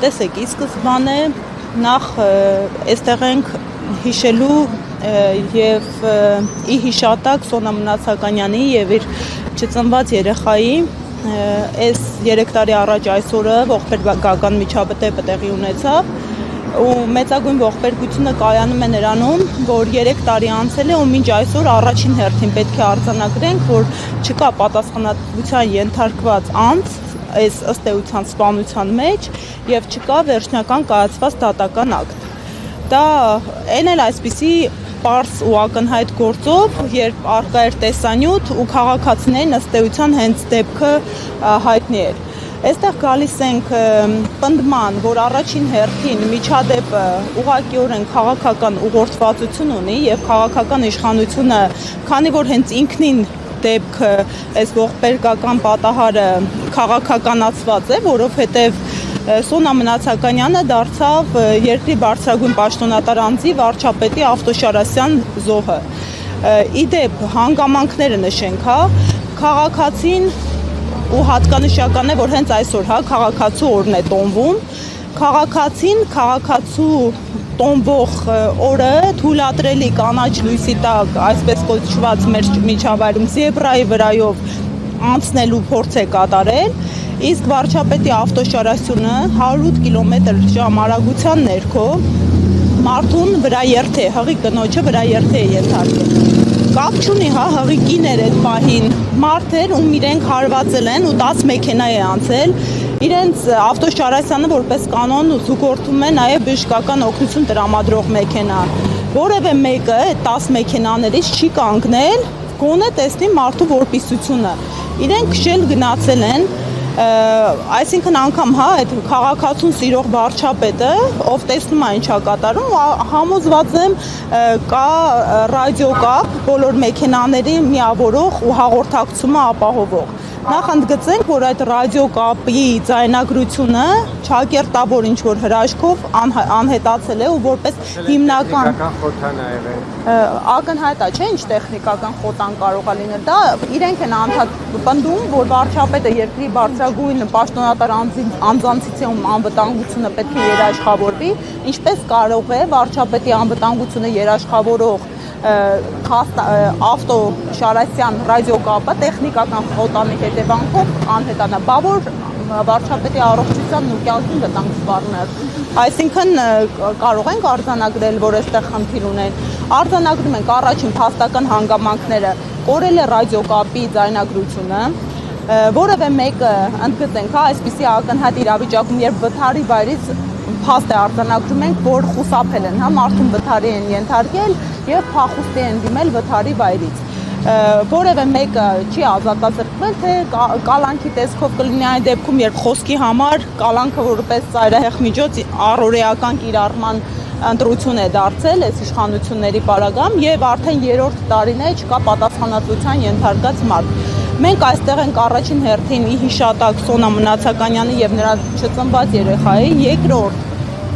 տեսեք, ի սկզբանե նախ այստեղ ենք հիշելու եւ ի հիշատակ Սոնա Մնացականյանի եւ իր չծնված երեխայի այս 3 տարի առաջ այսօրը ողբերգական միջադեպը տեղի ունեցավ ու մեծագույն ողբերգությունը կայանում է նրանում, որ 3 տարի անցել է ու մինչ այսօր առաջին հերթին պետք է արձանագրենք, որ չկա պատասխանատվության ենթարկված անձ այս ըստ էության սպանության մեջ եւ չկա վերջնական կայացված դատական ակտ։ Դա այն էլ այսպիսի պարզ ու ակնհայտ գործով, երբ արկա էր տեսանյութ ու քաղաքացիներին ըստ էության հենց դեպքը հայտնի էր։ Այստեղ գալիս ենք պնդման, որ առաջին հերթին միջադեպը ուղղակիորեն քաղաքական ուղղորդվածություն ունի եւ քաղաքական իշխանությունը, քանի որ հենց ինքնին դեպքը այս ողբերգական պատահարը քաղաքականացված է, որովհետեւ Սոնա Մնացականյանը դարձավ երկրի բարձրագույն պաշտոնատար անձի վարչապետի Ավտոշարասյան զոհը։ Իդեպ հանգամանքները նշենք, քաղաքացին ու հատկանշական է, որ հենց այսօր քաղաքացու օրն է տոնվում, քաղաքացու տոնվող օրը թույլատրելի կանաչ լույսի տակ, այսպես կոչված մեր միջավայրում զեբրայի վրայով անցնելու փորձ է կատարել, իսկ վարչապետի Ավտոշարասյունը 108 կմ/ժ արագության ներքո մարդուն վրաերթ է, հղի կնոջը վրաերթ է ենթարկել։ Կապ չունի, հղի կիներ այդ պահին մարդ էր, ում իրենք հարվածել են ու 10 մեքենա է անցել, իրենց Ավտոշարասյանը որպես կանոն զուգորդում է նաև բժշկական օգնություն տրամադրող մեքենա, որևէ մեկը այդ 10 մեքենաներից չի կանգնել, գոնե տեսնի մարդու որպիսությունը, իրենք քշել գնացել են, այսինքն անգամ այդ քաղաքացուն սիրող վարչապետը, ով տեսնում է ինչա կատարում, համոզված եմ կա ռադիոկապ բոլոր մեքենաների միավորող ու հաղորդակցումը ապահովող։ Նախ ընդգծենք, որ այդ ռադիոկապի ձայնագրությունը ճակերտավոր ինչ-որ հրաշքով անհետացել է ու որպես հիմնական ակնհայտ է, չէ՞, ինչ տեխնիկական խոտան կարող է լինել։ Դա իրենք են պնդում, որ վարչապետը երկրի բարձրագույն պաշտոնատար անձանցից է, ում անվտանգությունը պետք է երաշխավորվի, ինչպես կարող է վարչապետի անվտանգությունը երաշխավորող Ավտոշարասյան ռադիոկապը տեխնիկական խոտանի հետևանքով անհետանա, բավոր վարչապետի առողջությանն ու կյանքին վտանգ սպառներ։ Այսինքն կարող ենք արձանագրել, որ այստեղ խնդիր ունեն։ Արձանագրում ենք առաջին փաստական հանգամանքները, կորել է ռադիոկապի ձայնագրությունը, որևէ մեկը ընդգծենք, այսպիսի ակնհայտ իրավիճակում, երբ վթարի վայրից փաստ է արձանագրում ենք, որ խուսափել են, մարդուն վթարի են ենթարկել եւ փախուստի են դիմել վթարի վայրից։ Որևէ մեկը չի ազատազրկվել, թե կալանքի տեսքով կլինի այն դեպքում, երբ խոսքի համար կալանքը որպես ծայրահեղ միջոց առօրեական կիրառման ընտրություն է դարձել այս իշխանությունների պարագայում եւ արդեն 3-րդ տարին է չկա պատասխանատվության ենթարկած մարդ։ Մենք այստեղ ենք առաջին հերթին ի հիշատակ Սոնա Մնացականյանի եւ նրա չծնված երեխայի, երկրորդ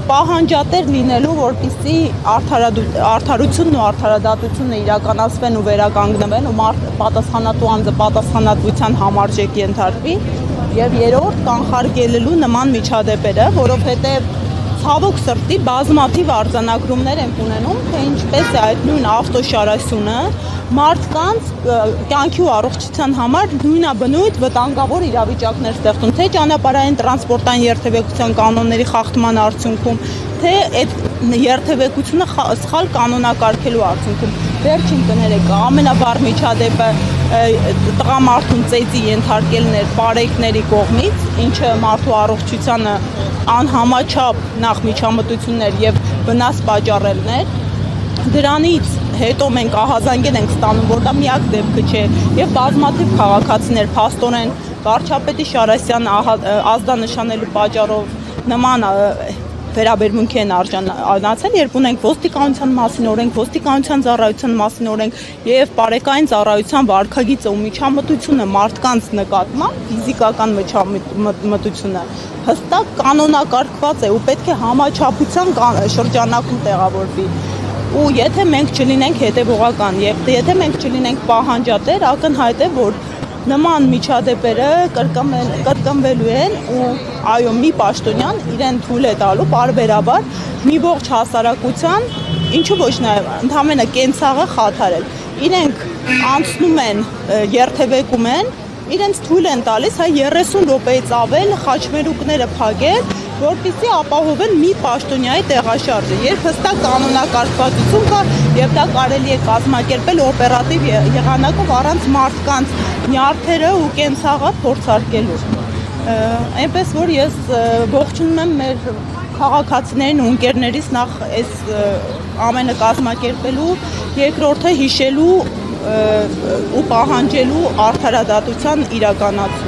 պահանջատեր լինելու, որպեսզի արդարությունն ու արդարադատությունը իրականացվեն ու վերականգնվեն ու պատասխանատու անձը պատասխանատվության համարժեք ենթարկվի, եւ երրորդ կանխարգելելու նման միջադեպերը, որովհետեւ ցավոք սրտի բազմաթիվ արձանագրումներ են ունենում, թե ինչպես է այդ նույն Ավտոշարասյունը մարդկանց կյանքի ու առողջության համար նույնաբնույթ վտանգավոր իրավիճակներ ստեղծում, թե ճանապարհային տրանսպորտային երթևեկության կանոնների խախտման արդյունքում, թե այդ երթևեկությունը սխալ կանոնակարգելու արդյունքում։ Վերջին կներեք, ամենավառ միջադեպը տղամարդուն ծեծի ենթարկելն էր պարեկների կողմից, ինչը մարդու առողջությանը անհամաչափ նախ միջամտություններ եւ վնաս պատճառելն էր։ Դրանից հետո մենք ահազանգել ենք ստանում, որ դա միակ դեպքը չէ եւ բազմաթիվ քաղաքացիներ փաստորեն վարչապետի Շարասյան ազդանշանելու պատճառով նման վերաբերմունքի են արժանացել, երբ ունենք ոստիկանության մասին օրենք, ոստիկանության ծառայության մասին օրենք եւ բարեկային ծառայության վարքագիծը ու միջամտությունը մարդկանց նկատմամբ ֆիզիկական միջամտությունը հստակ կանոնակարգված է ու պետք է համաչափության շրջանակում տեղավորվի։ Ու եթե մենք չլինենք հետևողական եւ եթե մենք չլինենք պահանջատեր, ակնհայտ է, որ նման միջադեպերը կրկնվելու են ու այո մի պաշտոնյան իրեն թույլ է տալու պարբերաբար մի ողջ հասարակության ինչու ոչ նաև ընդհանրապես կենցաղը խաթարել իրենք անցնում են երթևեկում են իրենց թույլ են տալիս 30 րոպեից ավել խաչմերուկները փակել որպեսզի ապահովեն մի պաշտոնյայի տեղաշարժը երբ հստակ կանոնակարգվածություն կա եւ դա կարելի է կազմակերպել օպերատիվ եղանակով առանց մարդկանց նյարդերը ու կենցաղը փորձարկելու այնպես որ ես ողջունում եմ մեր քաղաքացիներին ու ընկերներից նախ այս ամենը կազմակերպելու երկրորդը հիշելու ու պահանջելու արդարադատության իրականացում